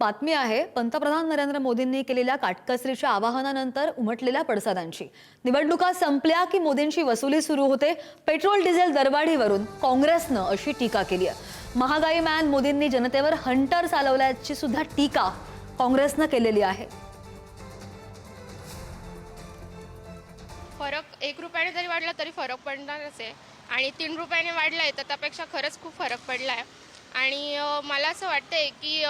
बातमी आहे पंतप्रधान नरेंद्र मोदींनी केलेल्या काटकसरीच्या आवाहनानंतर उमटलेल्या पडसादांची। निवडणुका संपल्या की मोदींची वसुली सुरू होते। पेट्रोल डिझेल दरवाढीवरून काँग्रेसनं अशी टीका केली आहे। महागाई मॅन मोदींनी जनतेवर हंटर चालवल्याची सुद्धा टीका काँग्रेसनं केलेली आहे। फरक 1 रुपयाने जरी वाढला तरी फरक पडणारच आहे आणि 3 रुपयाने वाढलाय तर त्यापेक्षा खरंच खूप फरक पडलाय। आणि मला असं वाटतंय की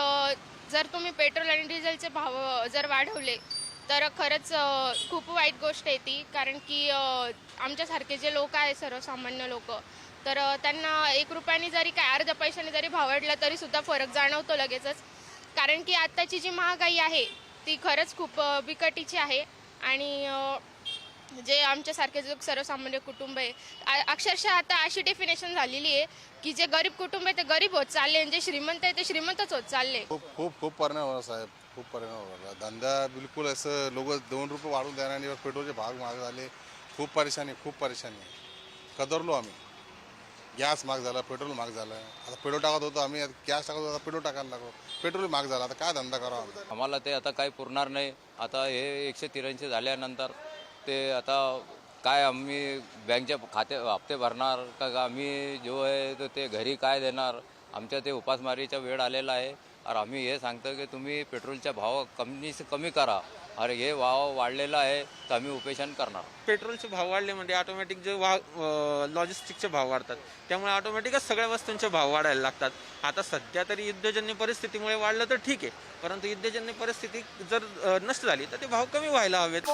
जर तुम्ही पेट्रोल आणि डिझेलचे भाव जर वाढवले तर खरंच खूप वाईट गोष्ट आहे ती। कारण की आमच्यासारखे जे लोक आहे सर्वसामान्य लोक तर त्यांना 1 रुपयाने जरी काय अर्ध्या पैशाने जरी भाव वाढला तरी सुद्धा फरक जाणवतो लगेचच। कारण की आत्ताची जी महागाई आहे ती खरंच खूप बिकटीची आहे आणि जे आमच्यासारखे जो सर्वसामान्य कुटुंब आहे अक्षरशः आता अशी डेफिनेशन झालेली आहे की जे गरीब कुटुंब आहे ते गरीब होत चालले आणि जे श्रीमंत आहे ते श्रीमंतच होत चालले। खूप परिणाम हो साहेब, खूप परिणाम हो। धंदा बिलकुल असं लोक 2 रुपये वाढून देणार आणि पेट्रोलचे भाव महाग झाले। खूप परेशानी कदरलो आम्ही। गॅस महाग झाला, पेट्रोल महाग झालं। आता पेट्रोल टाकत होतो आम्ही, गॅस टाकत होतो, पेट्रोल टाकायला लागलो। पेट्रोल महाग झाला, आता काय धंदा करावा आम्हाला? ते आता काही पुरणार नाही। आता हे 183 झाल्यानंतर ते आता काय आम्ही बँकचे खाते हप्ते भरणार का आम्ही जो आहे तर ते घरी काय देणार? आमच्या ते उपासमारीचा वेळ आलेला आहे। और आम्ही हे सांगतो की तुम्ही पेट्रोलचा भाव कमी करा। अरे हे भाव वाढलेला आहे तर आम्ही उपेशन करणार। पेट्रोलचे भाव वाढले म्हणजे ऑटोमॅटिक जे लॉजिस्टिकचे भाव वाढतात, त्यामुळे ऑटोमॅटिकच सगळ्या वस्तूंचे भाव वाढायला लागतात। आता सध्या तरी युद्धजन्य परिस्थितीमुळे वाढलं तर ठीक आहे, परंतु युद्धजन्य परिस्थिती जर नष्ट झाली तर ते भाव कमी व्हायला हवेत।